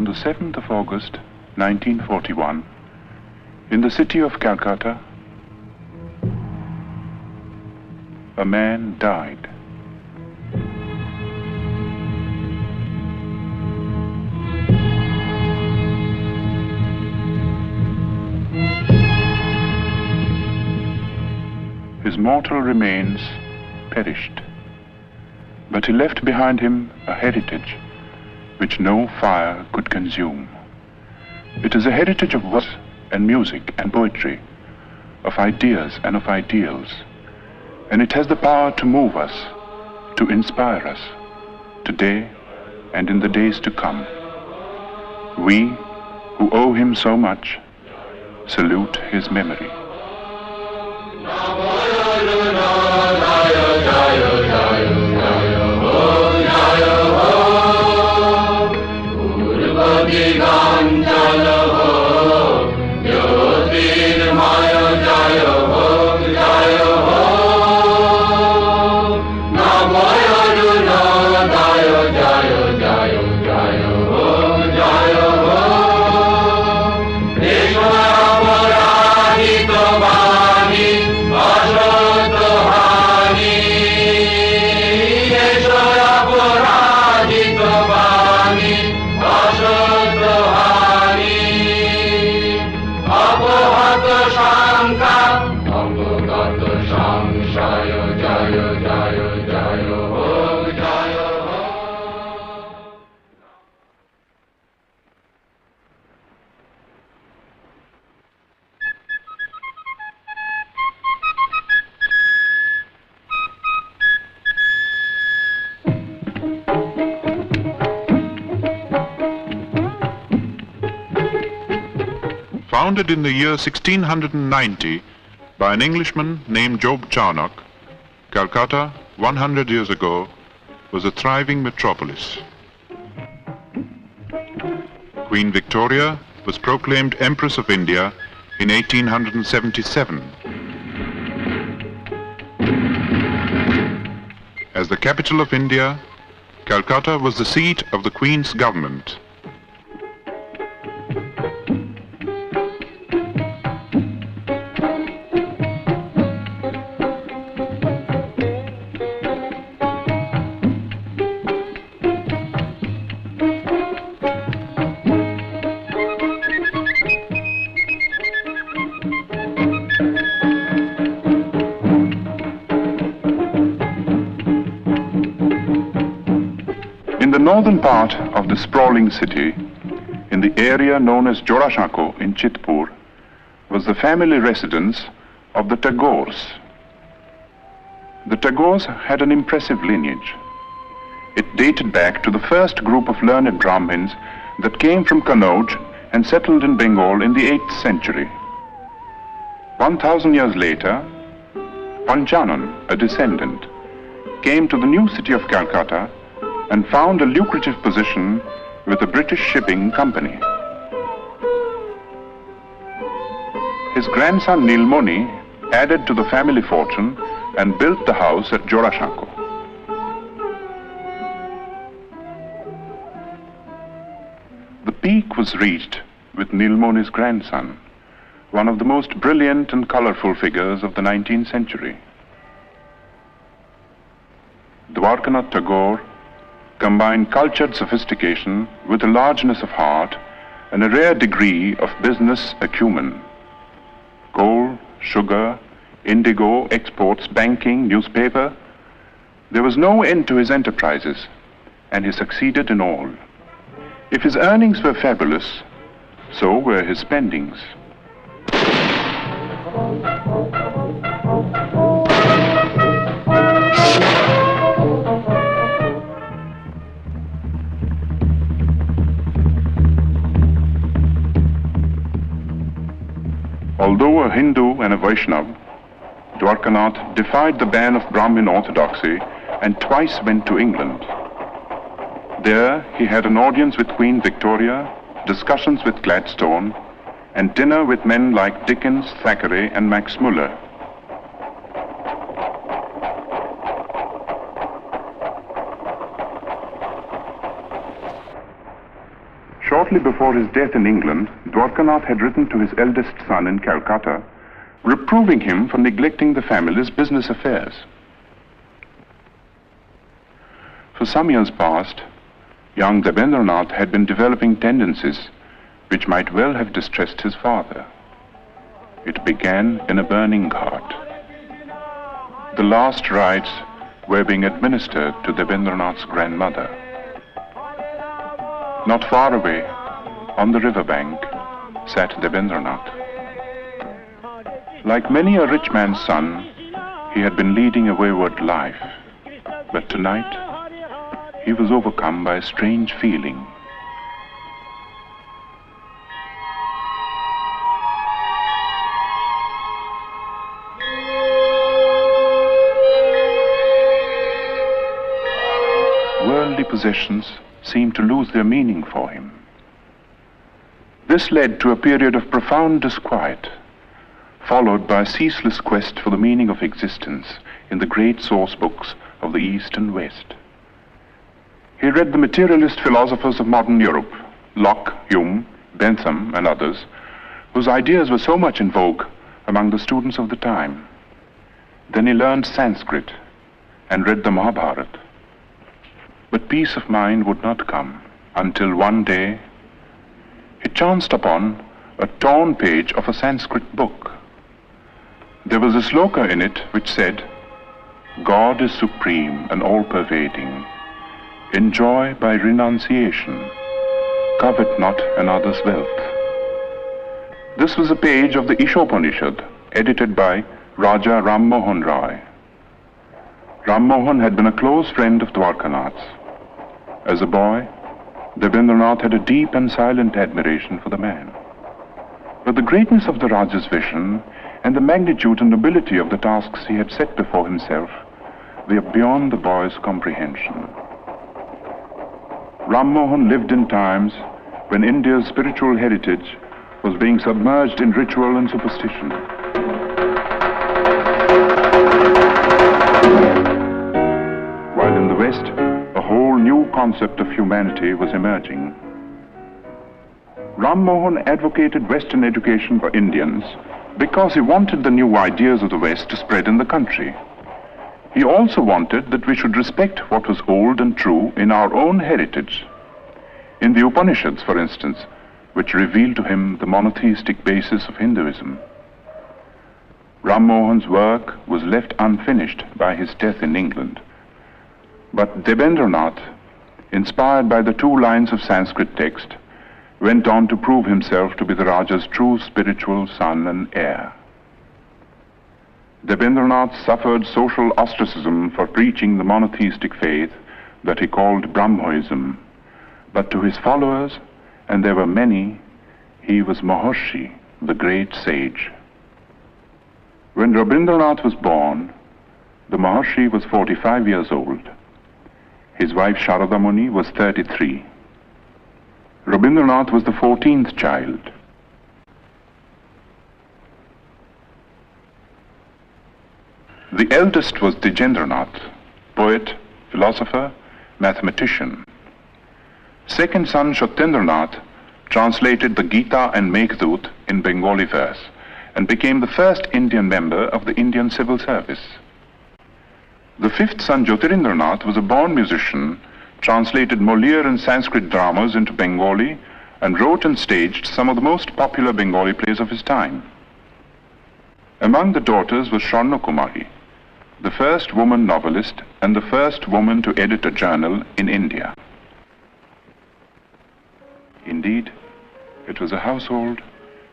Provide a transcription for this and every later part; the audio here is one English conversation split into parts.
On the 7th of August, 1941, in the city of Calcutta, a man died. His mortal remains perished, but he left behind him a heritage which no fire could consume. It is a heritage of words and music and poetry, of ideas and of ideals, and it has the power to move us, to inspire us, today and in the days to come. We, who owe him so much, salute his memory. Founded in the year 1690 by an Englishman named Job Charnock, Calcutta, 100 years ago, was a thriving metropolis. Queen Victoria was proclaimed Empress of India in 1877. As the capital of India, Calcutta was the seat of the Queen's government. In the northern part of the sprawling city, in the area known as Jorashako in Chitpur, was the family residence of the Tagores. The Tagores had an impressive lineage. It dated back to the first group of learned Brahmins that came from Kannauj and settled in Bengal in the 8th century. 1,000 years later, Panchanan, a descendant, came to the new city of Calcutta and found a lucrative position with a British shipping company. His grandson Nilmoni added to the family fortune and built the house at Jorashako. The peak was reached with Nilmoni's grandson, one of the most brilliant and colorful figures of the 19th century. Rabindranath Tagore combined cultured sophistication with a largeness of heart and a rare degree of business acumen. Coal, sugar, indigo, exports, banking, newspaper. There was no end to his enterprises, and he succeeded in all. If his earnings were fabulous, so were his spendings. Although a Hindu and a Vaishnava, Dwarkanath defied the ban of Brahmin orthodoxy and twice went to England. There he had an audience with Queen Victoria, discussions with Gladstone, and dinner with men like Dickens, Thackeray, and Max Muller. Shortly before his death in England, Dwarkanath had written to his eldest son in Calcutta, reproving him for neglecting the family's business affairs. For some years past, young Rabindranath had been developing tendencies which might well have distressed his father. It began in a burning cart. The last rites were being administered to Rabindranath's grandmother. Not far away, on the riverbank, sat Rabindranath. Like many a rich man's son, he had been leading a wayward life, but tonight he was overcome by a strange feeling. Worldly possessions seemed to lose their meaning for him. This led to a period of profound disquiet, followed by a ceaseless quest for the meaning of existence in the great source books of the East and West. He read the materialist philosophers of modern Europe, Locke, Hume, Bentham, and others, whose ideas were so much in vogue among the students of the time. Then he learned Sanskrit and read the Mahabharata. But peace of mind would not come until one day he chanced upon a torn page of a Sanskrit book. There was a sloka in it which said, "God is supreme and all-pervading. Enjoy by renunciation. Covet not another's wealth." This was a page of the Ishopanishad, edited by Raja Ram Mohan Rai. Ram Mohan had been a close friend of Dwarkanath's. As a boy, Rabindranath had a deep and silent admiration for the man. But the greatness of the Raja's vision and the magnitude and nobility of the tasks he had set before himself were beyond the boy's comprehension. Ram Mohan lived in times when India's spiritual heritage was being submerged in ritual and superstition. While in the West, a whole new concept of humanity was emerging. Ram Mohan advocated Western education for Indians because he wanted the new ideas of the West to spread in the country. He also wanted that we should respect what was old and true in our own heritage. In the Upanishads, for instance, which revealed to him the monotheistic basis of Hinduism. Ram Mohan's work was left unfinished by his death in England. But Rabindranath, inspired by the 2 lines of Sanskrit text, went on to prove himself to be the Raja's true spiritual son and heir. Rabindranath suffered social ostracism for preaching the monotheistic faith that he called Brahmoism, but to his followers, and there were many, he was Maharshi, the great sage. When Rabindranath was born, the Maharshi was 45 years old. His wife Sharada Muni was 33. Rabindranath was the 14th child. The eldest was Dwijendranath, poet, philosopher, mathematician. Second son Satyendranath translated the Gita and Meghdut in Bengali verse and became the first Indian member of the Indian Civil Service. The 5th son Jyotirindranath was a born musician, translated Moliere and Sanskrit dramas into Bengali, and wrote and staged some of the most popular Bengali plays of his time. Among the daughters was Swarna Kumari, the first woman novelist and the first woman to edit a journal in India. Indeed, it was a household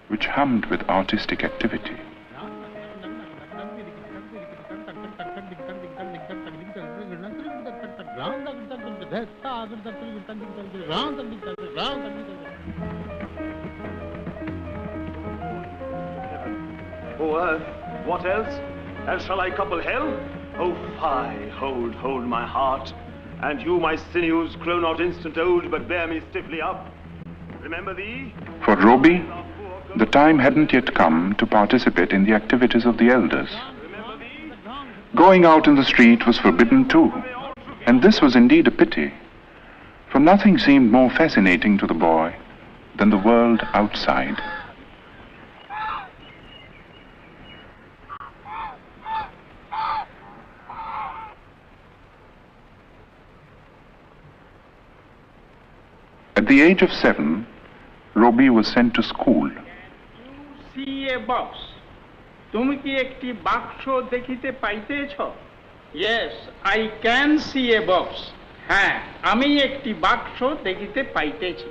which hummed with artistic activity. O earth, what else? And shall I couple hell? O fie, hold my heart. And you, my sinews, grow not instant old, but bear me stiffly up. Remember thee? For Roby, the time hadn't yet come to participate in the activities of the elders. Going out in the street was forbidden too, and this was indeed a pity, for nothing seemed more fascinating to the boy than the world outside. At the age of 7, Robbie was sent to school. See a box. তুমি কি একটি বাক্স দেখিতে পাইতেছ? Yes, I can see a box. হ্যাঁ, আমি একটি বাক্স দেখিতে পাইতেছি।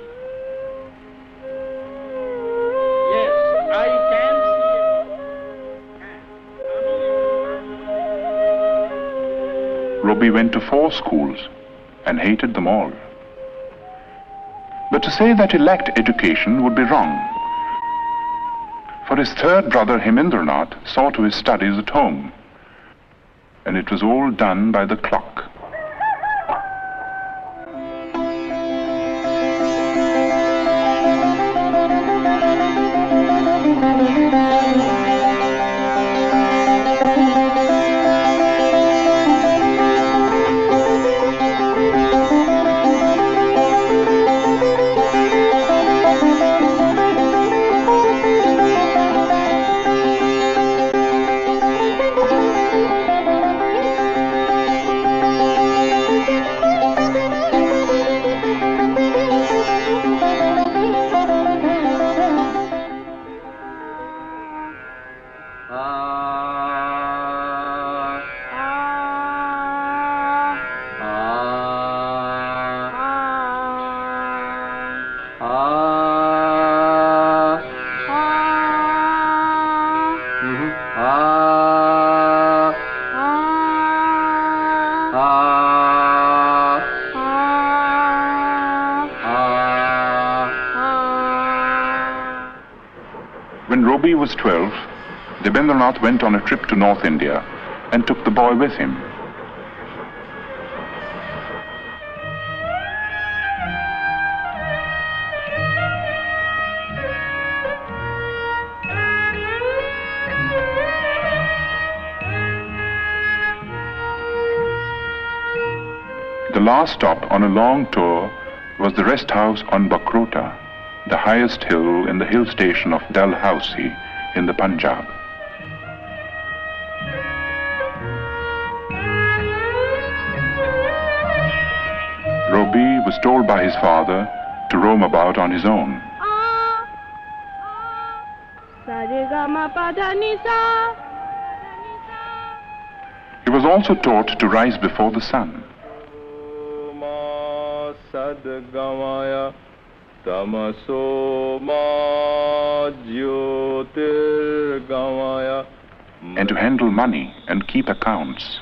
Yes, I can see a box. হ্যাঁ, আমি Robbie went to 4 schools and hated them all. But to say that he lacked education would be wrong. For his third brother Hemindranath saw to his studies at home, and it was all done by the clock. When Robbie was 12, Rabindranath went on a trip to North India and took the boy with him. The last stop on a long tour was the rest house on Bakrota, the highest hill in the hill station of Dalhousie in the Punjab. Robbie was told by his father to roam about on his own. He was also taught to rise before the sun. And to handle money and keep accounts.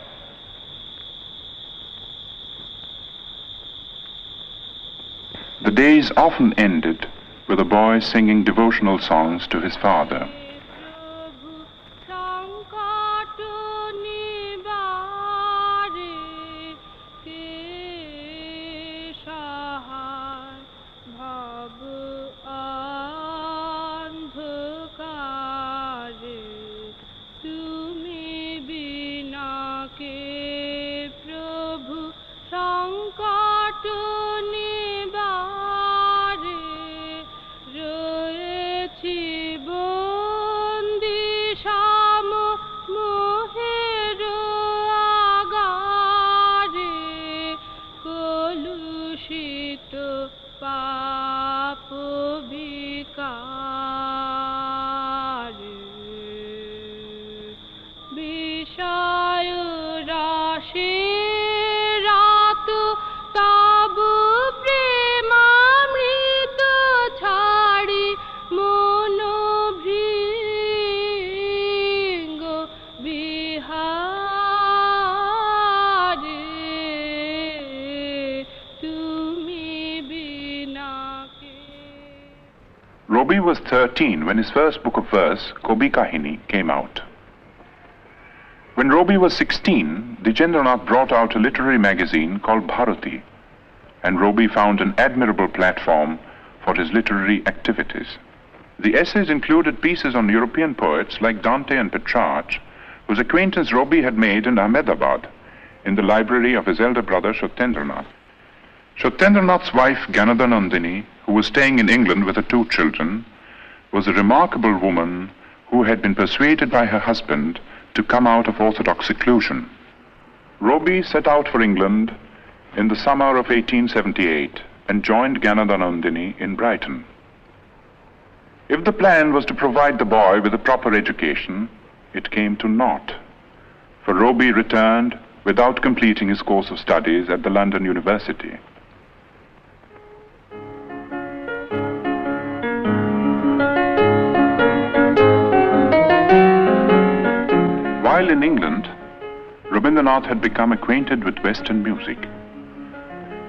The days often ended with a boy singing devotional songs to his father. Robbie was 13 when his first book of verse, Kobi Kahini, came out. When Robbie was 16, Rabindranath brought out a literary magazine called Bharati, and Robbie found an admirable platform for his literary activities. The essays included pieces on European poets like Dante and Petrarch, whose acquaintance Robbie had made in Ahmedabad, in the library of his elder brother Satyendranath. Satyendranath's wife Ganada Nandini who was staying in England with her 2 children, was a remarkable woman who had been persuaded by her husband to come out of orthodox seclusion. Roby set out for England in the summer of 1878 and joined Ganadanandini in Brighton. If the plan was to provide the boy with a proper education, it came to naught, for Roby returned without completing his course of studies at the London University. While in England, Rabindranath had become acquainted with Western music.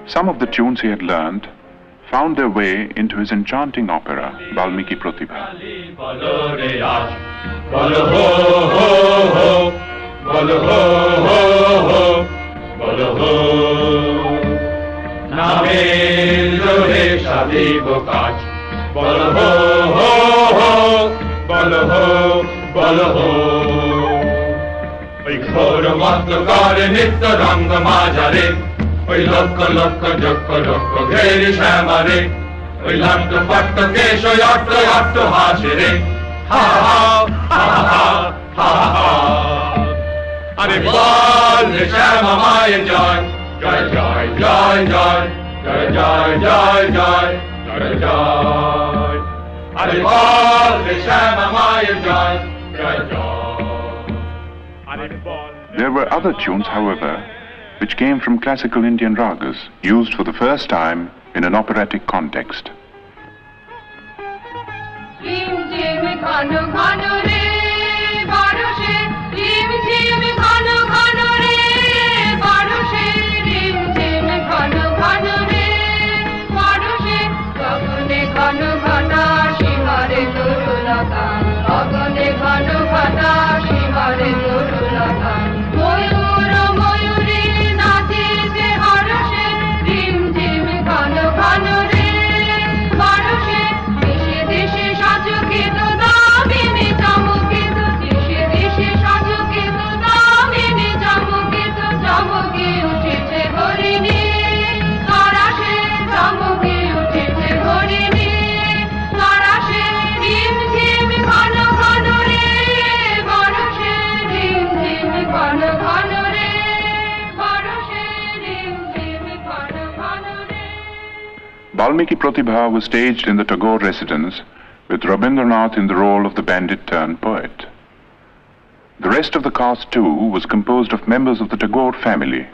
Some of the tunes he had learned found their way into his enchanting opera, Valmiki Pratibha. ওই ঘোর মস্তকারে নিত্য রঙ্গ মাঝারে ওই লক্ষ লক্ষ যক্ষ লক্ষ ঘেরি শ্যামারে ওই লাট্ট পাট্ট কেশ ওই অট্ট অট্ট হাসে রে হা হা হা হা হা হা আরে বল রে শ্যামা মায়ের জয় জয় জয় জয় জয় জয় জয় জয় জয় জয় জয় আরে বল রে শ্যামা মায়ের জয় জয় জয়. There were other tunes, however, which came from classical Indian ragas, used for the first time in an operatic context. Valmiki Pratibha was staged in the Tagore residence with Rabindranath in the role of the bandit-turned-poet. The rest of the cast, too, was composed of members of the Tagore family,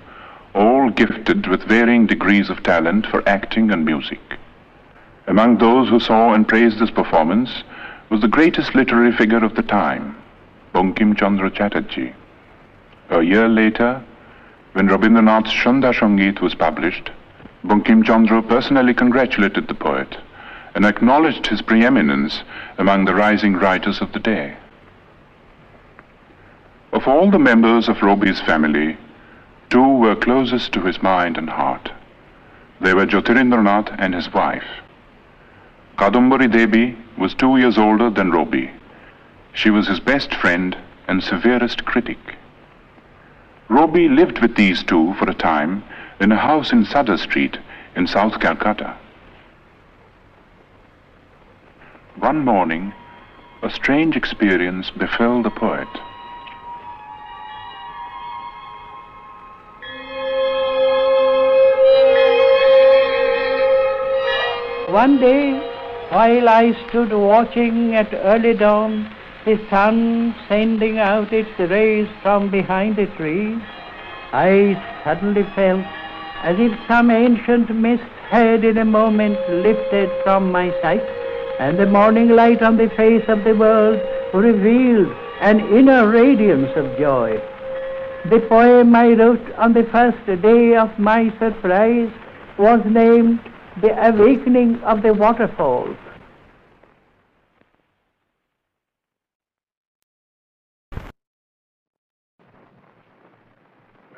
all gifted with varying degrees of talent for acting and music. Among those who saw and praised this performance was the greatest literary figure of the time, Bankim Chandra Chatterjee. A year later, when Rabindranath's Shanda Sangeet was published, Bankim Chandra personally congratulated the poet and acknowledged his preeminence among the rising writers of the day. Of all the members of Roby's family, 2 were closest to his mind and heart. They were Jyotirindranath and his wife. Kadumbari Devi was 2 years older than Roby. She was his best friend and severest critic. Roby lived with these 2 for a time in a house in Sutter Street in South Calcutta. One morning, a strange experience befell the poet. One day, while I stood watching at early dawn, the sun sending out its rays from behind the trees, I suddenly felt as if some ancient mist had in a moment lifted from my sight, and the morning light on the face of the world revealed an inner radiance of joy. The poem I wrote on the first day of my surprise was named The Awakening of the Waterfalls.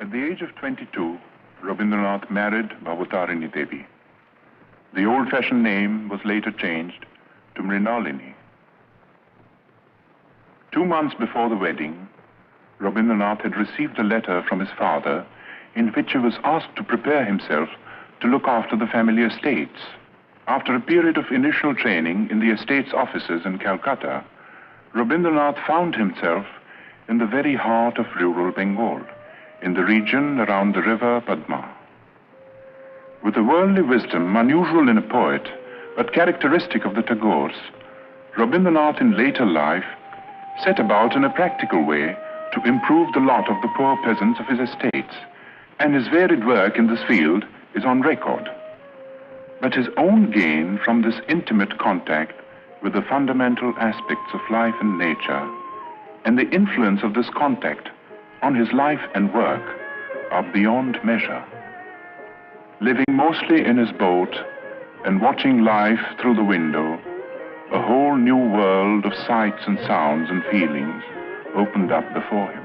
At the age of 22, Rabindranath married Bhavatarini Devi. The old-fashioned name was later changed to Mrinalini. 2 months before the wedding, Rabindranath had received a letter from his father in which he was asked to prepare himself to look after the family estates. After a period of initial training in the estate's offices in Calcutta, Rabindranath found himself in the very heart of rural Bengal, in the region around the river Padma. With a worldly wisdom unusual in a poet, but characteristic of the Tagores, Rabindranath in later life set about in a practical way to improve the lot of the poor peasants of his estates, and his varied work in this field is on record. But his own gain from this intimate contact with the fundamental aspects of life and nature, and the influence of this contact on his life and work, are beyond measure. Living mostly in his boat and watching life through the window, a whole new world of sights and sounds and feelings opened up before him.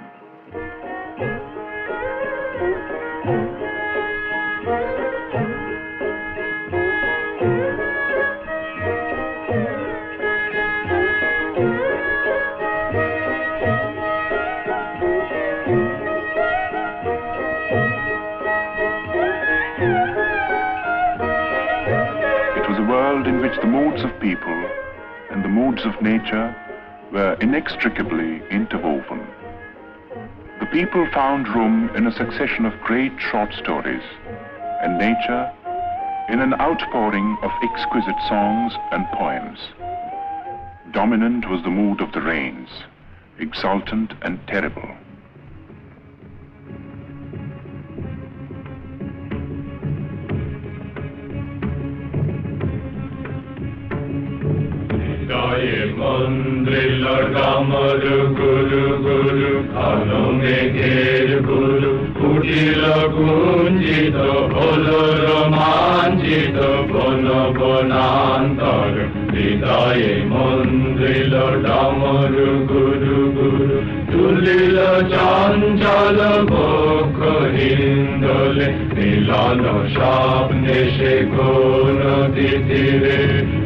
In which the moods of people and the moods of nature were inextricably interwoven. The people found room in a succession of great short stories, and nature in an outpouring of exquisite songs and poems. Dominant was the mood of the rains, exultant and terrible. Mandrilla Damaru Guru Guru Kano Megher Guru Kutila Gunjito Holo Romanjito Bono Bonantar Hridaye Mandrilla Damaru Guru Guru Tulila Chanjala Bokho Hindole Milano Shabne Shekono Titire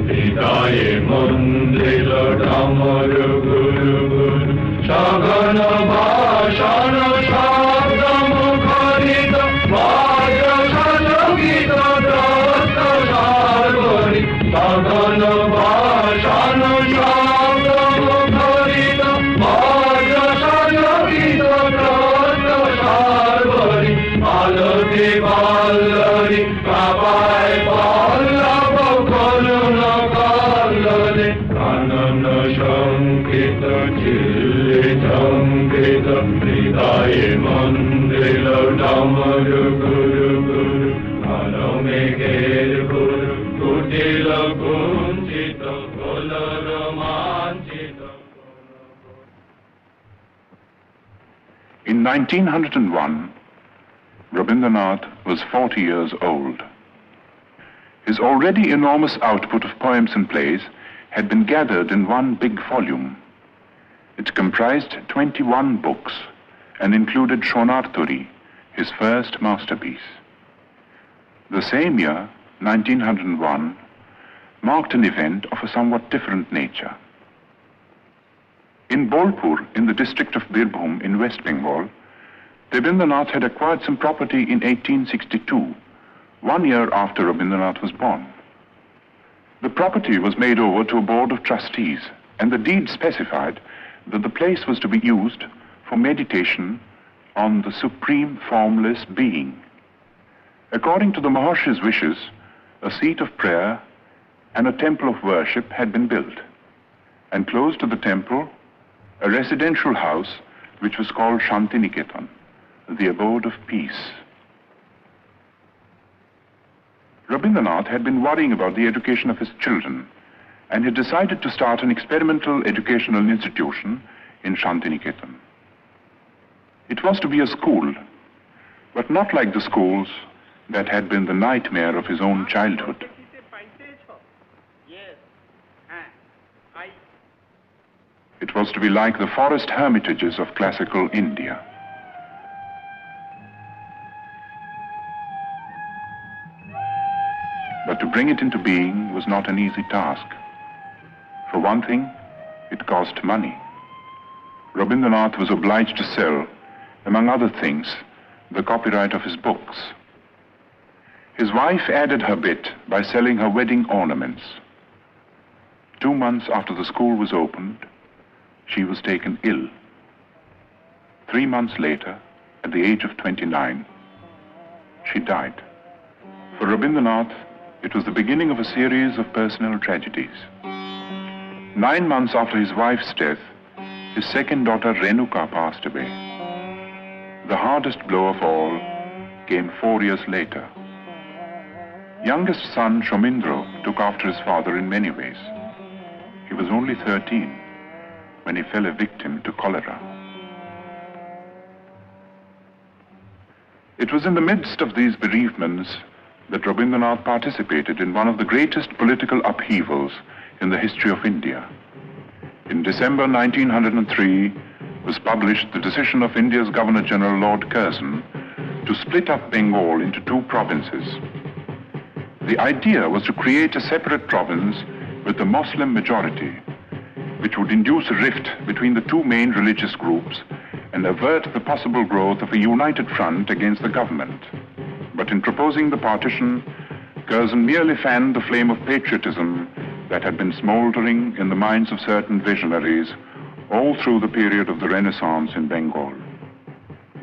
Hridaye Mandrilla Damaru Guru Guru Shagana Bhashana Shabda Mukharita Vaja Shalogita Dasta Sharvari Shagana Bhashana Shabda Mukharita Vaja Shalogita Dasta Sharvari Alati Ballari Kapai Pallava Koluna Kallale Kanana Shankita Chilli Shankita Hridaye Mandrilla Damaru Guru Guru Kano Megher Guru Kutila Gunjita Kola Romanjita. In 1901, Rabindranath was 40 years old. His already enormous output of poems and plays had been gathered in one big volume. It comprised 21 books and included Shonarturi, his first masterpiece. The same year, 1901, marked an event of a somewhat different nature. In Bolpur, in the district of Birbhum in West Bengal, Rabindranath had acquired some property in 1862, 1 year after Rabindranath was born. The property was made over to a board of trustees, and the deed specified that the place was to be used for meditation on the supreme formless being. According to the Maharshi's wishes, a seat of prayer and a temple of worship had been built, and close to the temple, a residential house which was called Shantiniketan, the abode of peace. Rabindranath had been worrying about the education of his children, and had decided to start an experimental educational institution in Shantiniketan. It was to be a school, but not like the schools that had been the nightmare of his own childhood. It was to be like the forest hermitages of classical India. But to bring it into being was not an easy task. For one thing, it cost money. Rabindranath was obliged to sell, among other things, the copyright of his books. His wife added her bit by selling her wedding ornaments. 2 months after the school was opened, she was taken ill. 3 months later, at the age of 29, she died. For Rabindranath, it was the beginning of a series of personal tragedies. 9 months after his wife's death, his second daughter Renuka passed away. The hardest blow of all came 4 years later. Youngest son Shomindro took after his father in many ways. He was only 13 when he fell a victim to cholera. It was in the midst of these bereavements that Rabindranath participated in one of the greatest political upheavals in the history of India. In December 1903 was published the decision of India's Governor-General Lord Curzon to split up Bengal into 2 provinces. The idea was to create a separate province with a Muslim majority, which would induce a rift between the 2 main religious groups and avert the possible growth of a united front against the government. But in proposing the partition, Curzon merely fanned the flame of patriotism that had been smoldering in the minds of certain visionaries all through the period of the Renaissance in Bengal.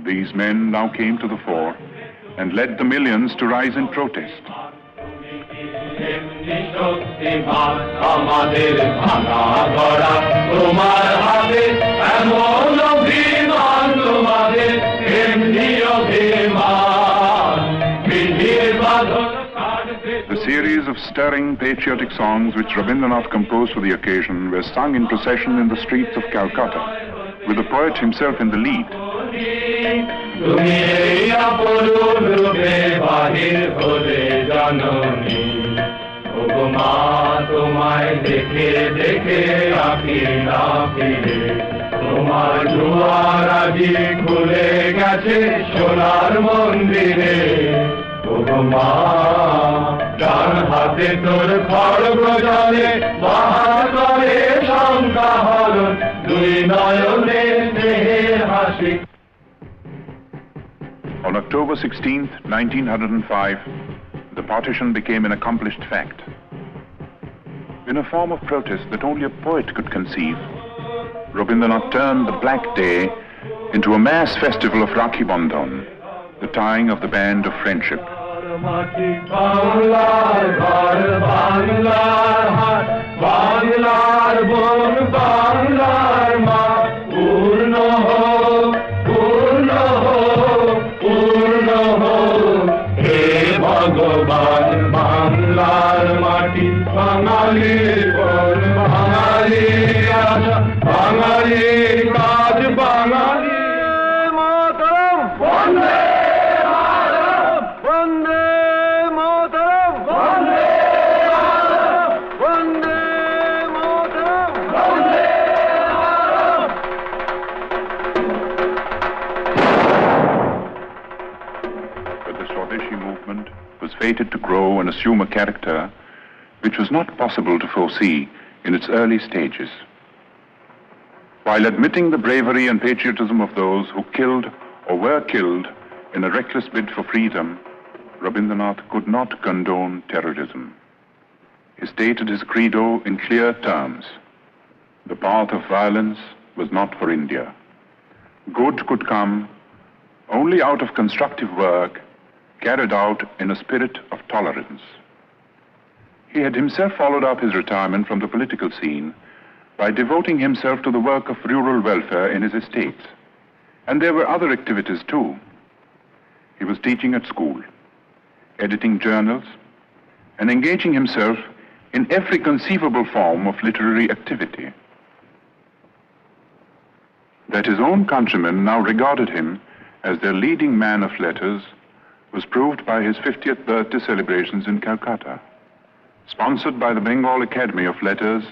These men now came to the fore and led the millions to rise in protest. A series of stirring patriotic songs which Rabindranath composed for the occasion were sung in procession in the streets of Calcutta, with the poet himself in the lead. On October 16th, 1905, the partition became an accomplished fact. In a form of protest that only a poet could conceive, Rabindranath turned the Black Day into a mass festival of Rakhi Bandhan, the tying of the band of friendship. Fated to grow and assume a character which was not possible to foresee in its early stages. While admitting the bravery and patriotism of those who killed or were killed in a reckless bid for freedom, Rabindranath could not condone terrorism. He stated his credo in clear terms. The path of violence was not for India. Good could come only out of constructive work carried out in a spirit of tolerance. He had himself followed up his retirement from the political scene by devoting himself to the work of rural welfare in his estates. And there were other activities too. He was teaching at school, editing journals, and engaging himself in every conceivable form of literary activity. That his own countrymen now regarded him as their leading man of letters was proved by his 50th birthday celebrations in Calcutta. Sponsored by the Bengal Academy of Letters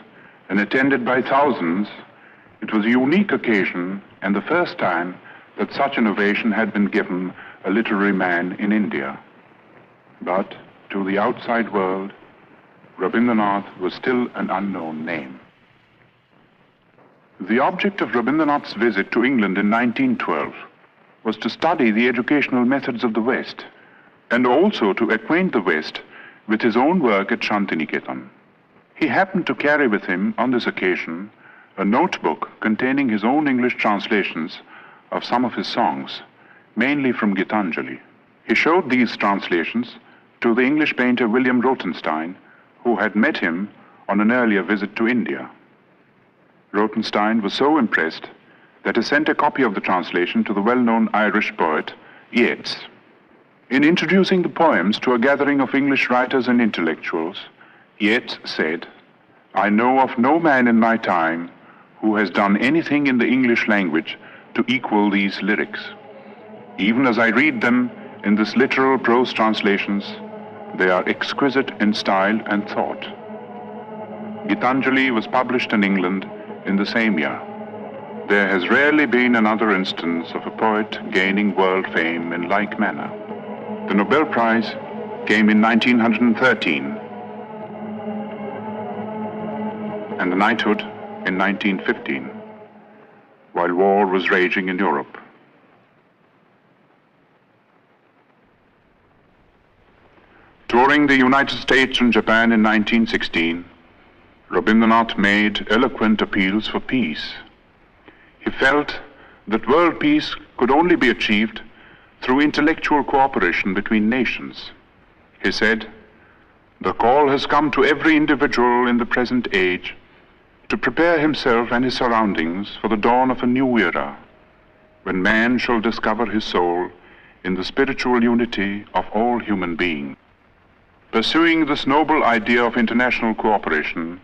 and attended by thousands, it was a unique occasion and the first time that such an ovation had been given a literary man in India. But to the outside world, Rabindranath was still an unknown name. The object of Rabindranath's visit to England in 1912 was to study the educational methods of the West, and also to acquaint the West with his own work at Shantiniketan. He happened to carry with him on this occasion a notebook containing his own English translations of some of his songs, mainly from Gitanjali. He showed these translations to the English painter William Rothenstein, who had met him on an earlier visit to India. Rothenstein was so impressed that he sent a copy of the translation to the well-known Irish poet Yeats. In introducing the poems to a gathering of English writers and intellectuals, Yeats said, "I know of no man in my time who has done anything in the English language to equal these lyrics. Even as I read them in this literal prose translations, they are exquisite in style and thought." Gitanjali was published in England in the same year. There has rarely been another instance of a poet gaining world fame in like manner. The Nobel Prize came in 1913 and the knighthood in 1915, while war was raging in Europe. Touring the United States and Japan in 1916, Rabindranath made eloquent appeals for peace. He felt that world peace could only be achieved through intellectual cooperation between nations. He said, "The call has come to every individual in the present age to prepare himself and his surroundings for the dawn of a new era, when man shall discover his soul in the spiritual unity of all human beings." Pursuing this noble idea of international cooperation,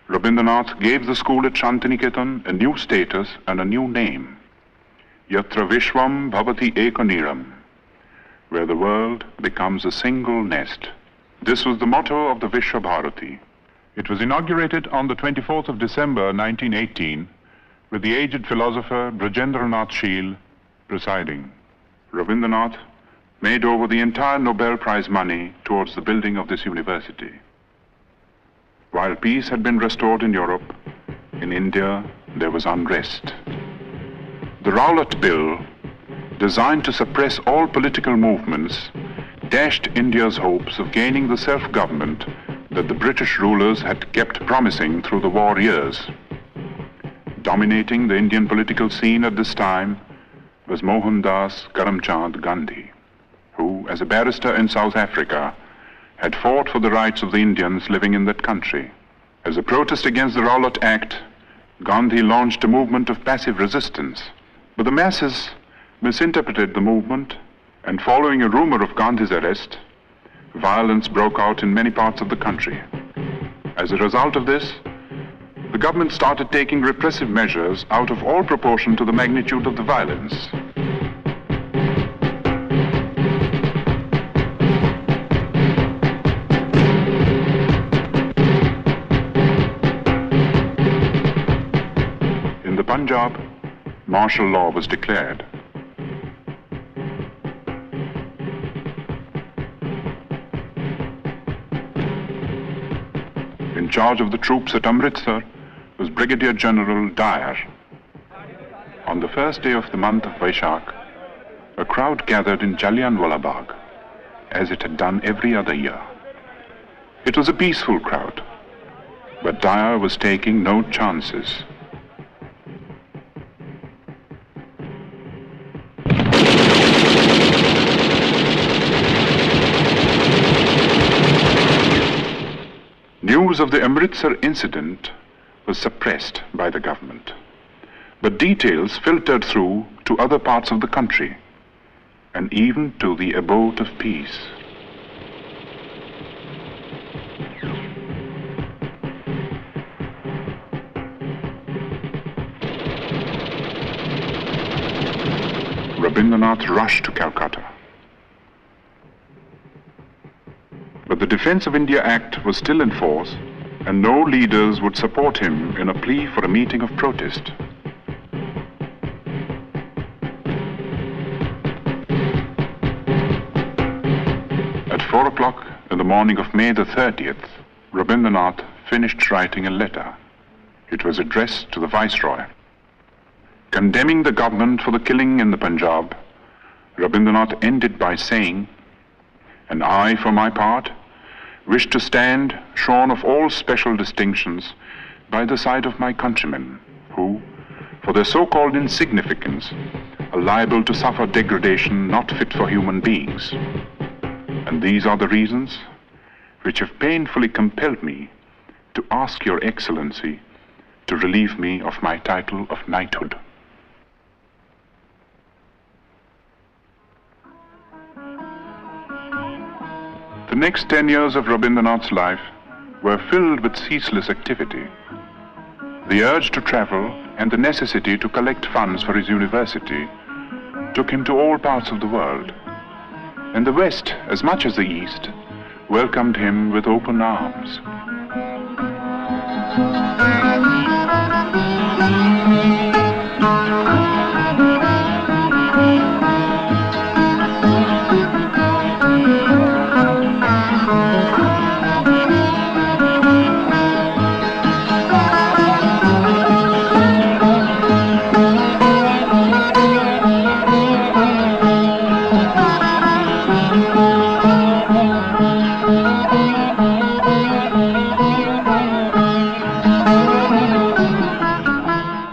Rabindranath gave the school at Shantiniketan a new status and a new name, Yatra Vishwam Bhavati Ekaniram, where the world becomes a single nest. This was the motto of the Vishwa Bharati. It was inaugurated on the 24th of December 1918 with the aged philosopher Brajendranath Sheel presiding. Rabindranath made over the entire Nobel Prize money towards the building of this university. While peace had been restored in Europe, in India there was unrest. The Rowlatt Bill, designed to suppress all political movements, dashed India's hopes of gaining the self-government that the British rulers had kept promising through the war years. Dominating the Indian political scene at this time was Mohandas Karamchand Gandhi, who, as a barrister in South Africa, had fought for the rights of the Indians living in that country. As a protest against the Rowlatt Act, Gandhi launched a movement of passive resistance. But the masses misinterpreted the movement, and following a rumor of Gandhi's arrest, violence broke out in many parts of the country. As a result of this, the government started taking repressive measures out of all proportion to the magnitude of the violence. In the Punjab, martial law was declared. In charge of the troops at Amritsar was Brigadier General Dyer. On the first day of the month of Vaishak, a crowd gathered in Jallianwala Bagh, as it had done every other year. It was a peaceful crowd, but Dyer was taking no chances. News of the Amritsar incident was suppressed by the government, but details filtered through to other parts of the country and even to the abode of peace. Rabindranath rushed to Calcutta. But the Defence of India Act was still in force, and no leaders would support him in a plea for a meeting of protest. At 4 o'clock in the morning of May the 30th, Rabindranath finished writing a letter. It was addressed to the Viceroy. Condemning the government for the killing in the Punjab, Rabindranath ended by saying, And I, for my part, wish to stand, shorn of all special distinctions, by the side of my countrymen, who, for their so-called insignificance, are liable to suffer degradation not fit for human beings. And these are the reasons which have painfully compelled me to ask Your Excellency to relieve me of my title of knighthood. The next 10 years of Rabindranath's life were filled with ceaseless activity. The urge to travel and the necessity to collect funds for his university took him to all parts of the world, and the West, as much as the East, welcomed him with open arms.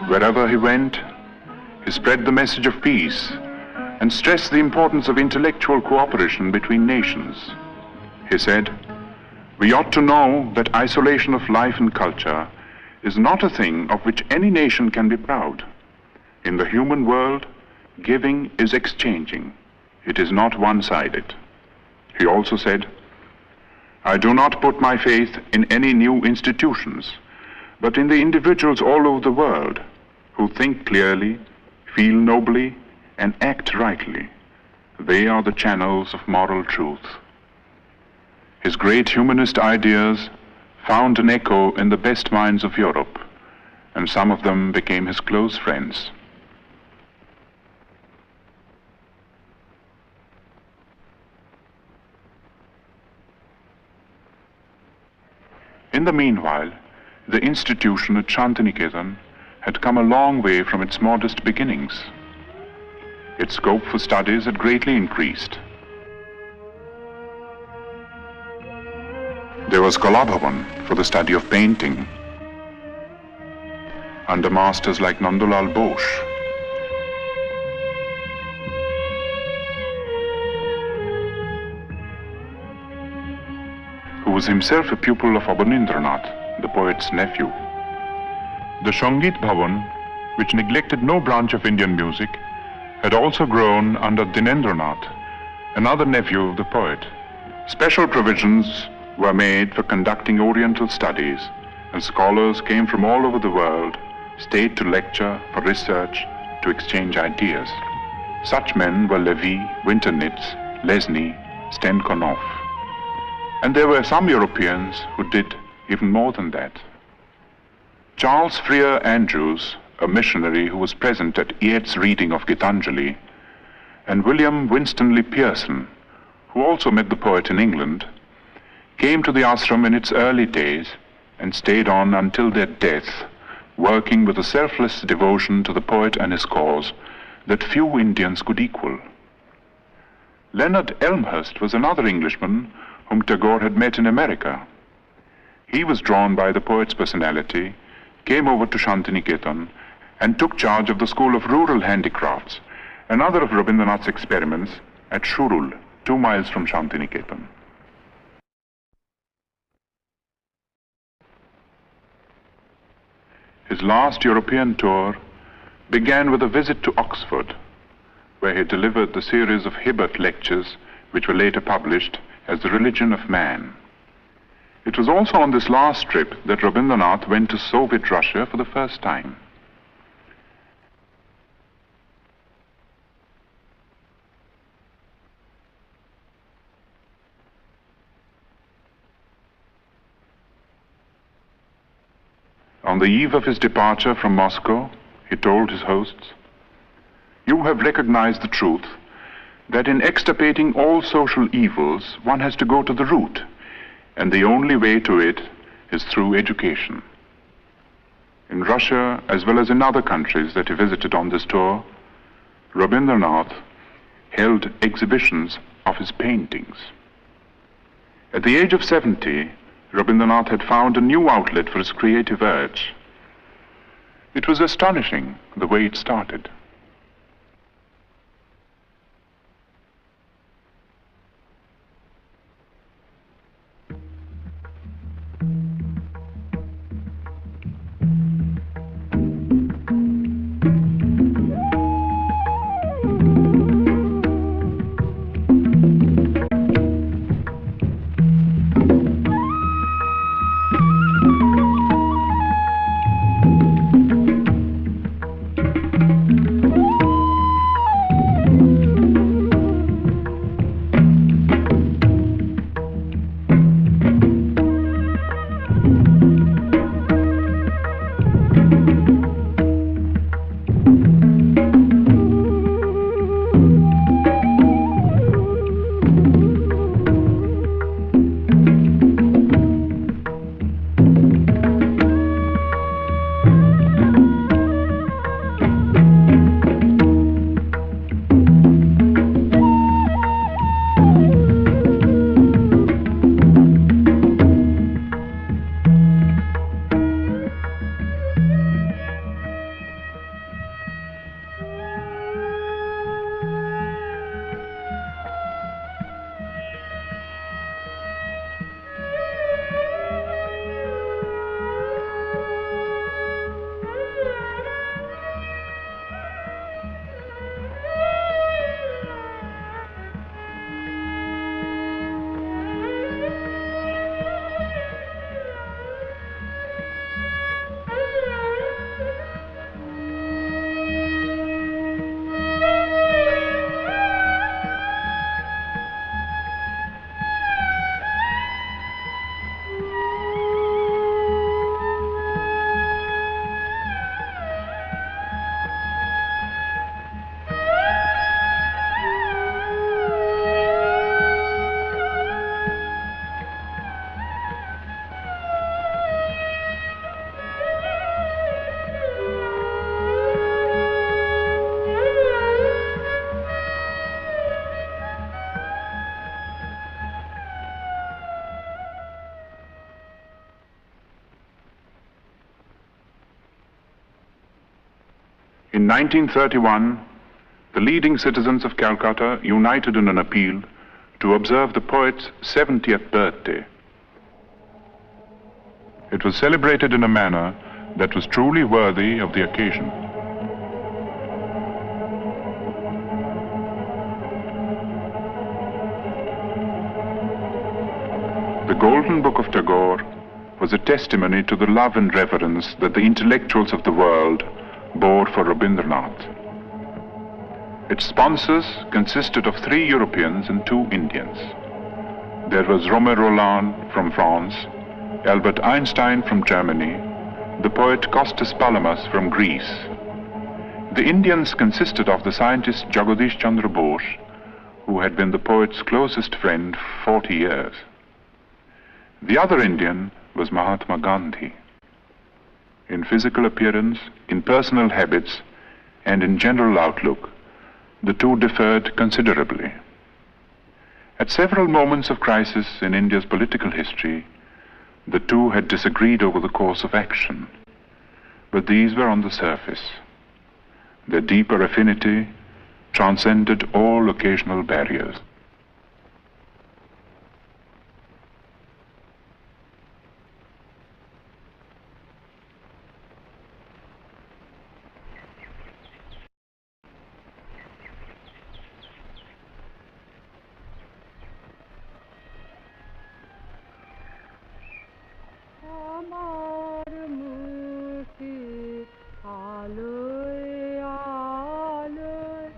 Wherever he went, he spread the message of peace and stressed the importance of intellectual cooperation between nations. He said, "We ought to know that isolation of life and culture is not a thing of which any nation can be proud. In the human world, giving is exchanging. It is not one-sided." He also said, "I do not put my faith in any new institutions, but in the individuals all over the world who think clearly, feel nobly, and act rightly. They are the channels of moral truth." His great humanist ideas found an echo in the best minds of Europe, and some of them became his close friends. In the meanwhile, the institution at Shantiniketan had come a long way from its modest beginnings. Its scope for studies had greatly increased. There was Kalabhavan for the study of painting, under masters like Nandulal Bose. Who was himself a pupil of Rabindranath, the poet's nephew. The Sangeet Bhavan, which neglected no branch of Indian music, had also grown under Dineन्द्rnath, another nephew of the poet. Special provisions were made for conducting Oriental studies, and scholars came from all over the world, stayed to lecture, for research, to exchange ideas. Such men were Levy, Winternitz, Lesny, Stenkonov. And there were some Europeans who did even more than that. Charles Freer Andrews, a missionary who was present at Yeats' reading of Gitanjali, and William Winstanley Pearson, who also met the poet in England, came to the ashram in its early days and stayed on until their death, working with a selfless devotion to the poet and his cause that few Indians could equal. Leonard Elmhurst was another Englishman whom Tagore had met in America. He was drawn by the poet's personality, came over to Shantiniketan, and took charge of the School of Rural Handicrafts, another of Rabindranath's experiments at Shurul, 2 miles from Shantiniketan. His last European tour began with a visit to Oxford, where he delivered the series of Hibbert lectures which were later published as The Religion of Man. It was also on this last trip that Rabindranath went to Soviet Russia for the first time. On the eve of his departure from Moscow, he told his hosts, "You have recognized the truth that in extirpating all social evils, one has to go to the root, and the only way to it is through education." In Russia, as well as in other countries that he visited on this tour, Rabindranath held exhibitions of his paintings. At the age of 70, Rabindranath had found a new outlet for his creative urge. It was astonishing the way it started. In 1931, the leading citizens of Calcutta united in an appeal to observe the poet's 70th birthday. It was celebrated in a manner that was truly worthy of the occasion. The Golden Book of Tagore was a testimony to the love and reverence that the intellectuals of the world bore for Rabindranath. Its sponsors consisted of 3 Europeans and 2 Indians. There was Romain Rolland from France, Albert Einstein from Germany, the poet Kostas Palamas from Greece. The Indians consisted of the scientist Jagadish Chandra Bose, who had been the poet's closest friend for 40 years. The other Indian was Mahatma Gandhi. In physical appearance, in personal habits, and in general outlook, the two differed considerably. At several moments of crisis in India's political history, the two had disagreed over the course of action, but these were on the surface. Their deeper affinity transcended all occasional barriers.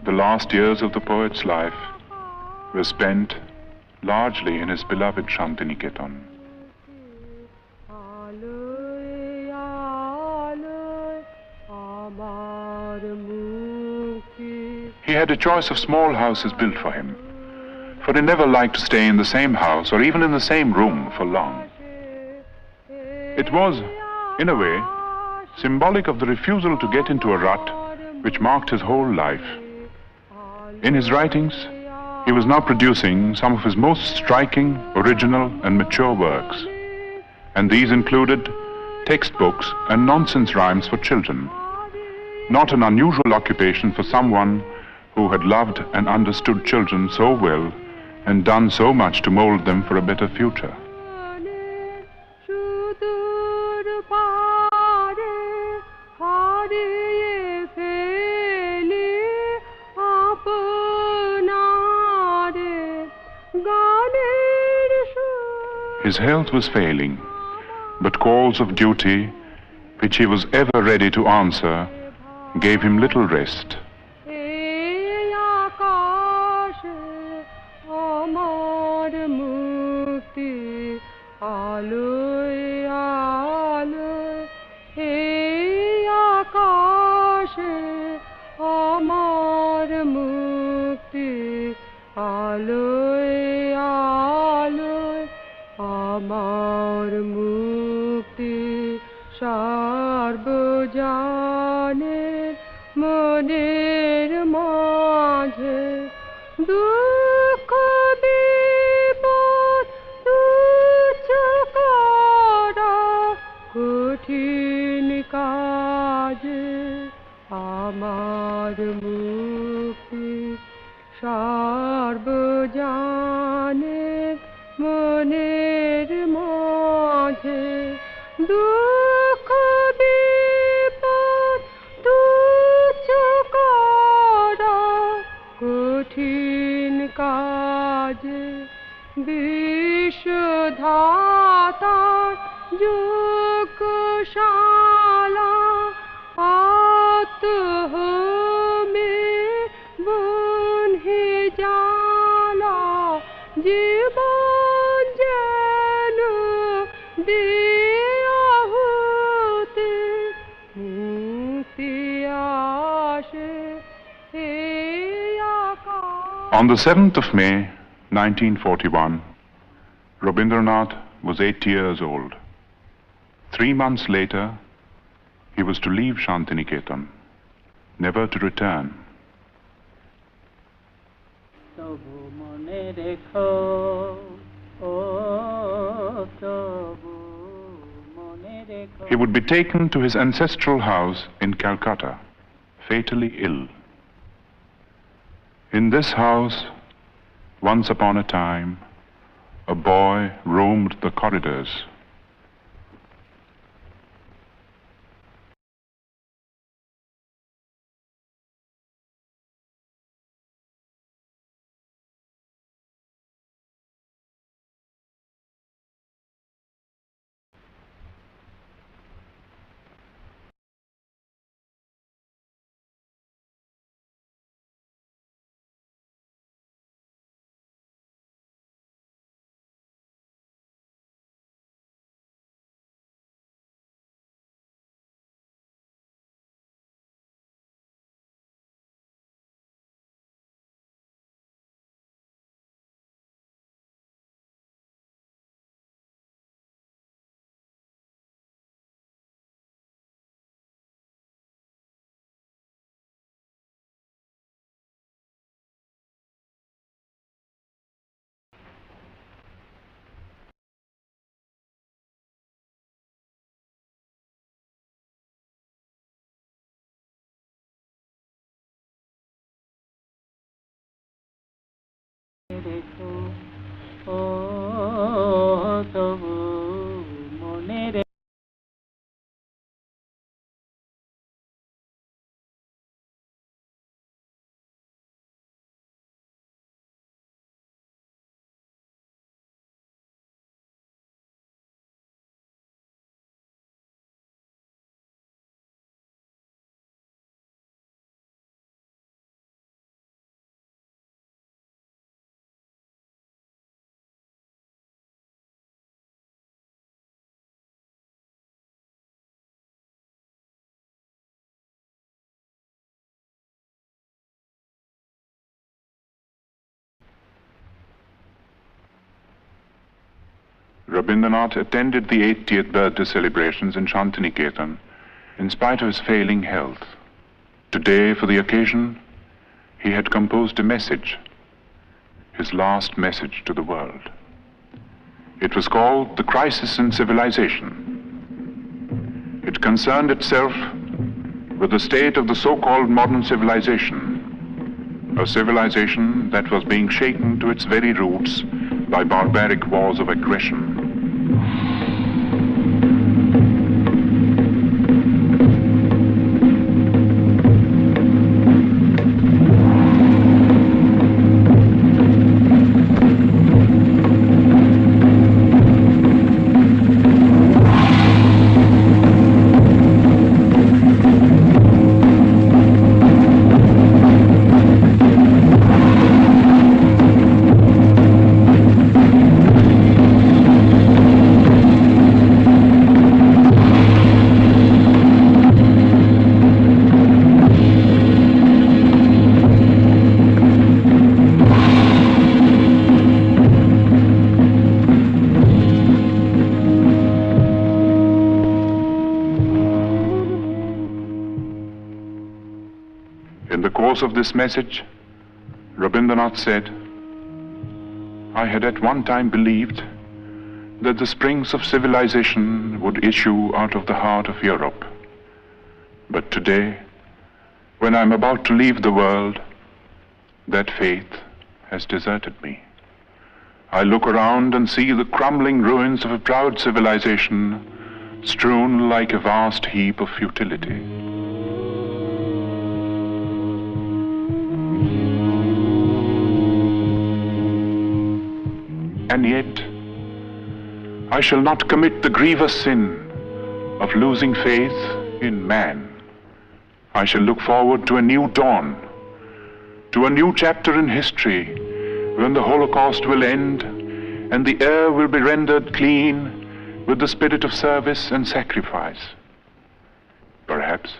The last years of the poet's life were spent largely in his beloved Shantiniketan. He had a choice of small houses built for him, for he never liked to stay in the same house or even in the same room for long. It was, in a way, symbolic of the refusal to get into a rut which marked his whole life. In his writings, He was now producing some of his most striking, original and mature works, and these included textbooks and nonsense rhymes for children. Not an unusual occupation for someone who had loved and understood children so well and done so much to mold them for a better future. His health was failing, but calls of duty, which he was ever ready to answer, gave him little rest. On the 7th of May, 1941, Rabindranath was 8 years old. 3 months later, he was to leave Shantiniketan, never to return. He would be taken to his ancestral house in Calcutta, fatally ill. In this house, once upon a time, a boy roamed the corridors. Rabindranath attended the 80th birthday celebrations in Shantiniketan in spite of his failing health. Today, for the occasion, he had composed a message his last message to the world. It was called The Crisis in Civilization. It concerned itself with the state of the so-called modern civilization, a civilization that was being shaken to its very roots by barbaric wars of aggression. In the course of this message, Rabindranath said, "I had at one time believed that the springs of civilization would issue out of the heart of Europe. But today, when I'm about to leave the world, that faith has deserted me. I look around and see the crumbling ruins of a proud civilization strewn like a vast heap of futility. And yet, I shall not commit the grievous sin of losing faith in man. I shall look forward to a new dawn, to a new chapter in history when the Holocaust will end and the air will be rendered clean with the spirit of service and sacrifice. Perhaps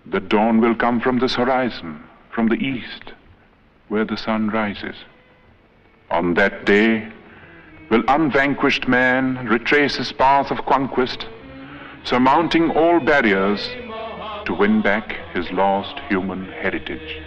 the dawn will come from this horizon, from the east, where the sun rises. On that day, will unvanquished man retrace his path of conquest, surmounting all barriers to win back his lost human heritage."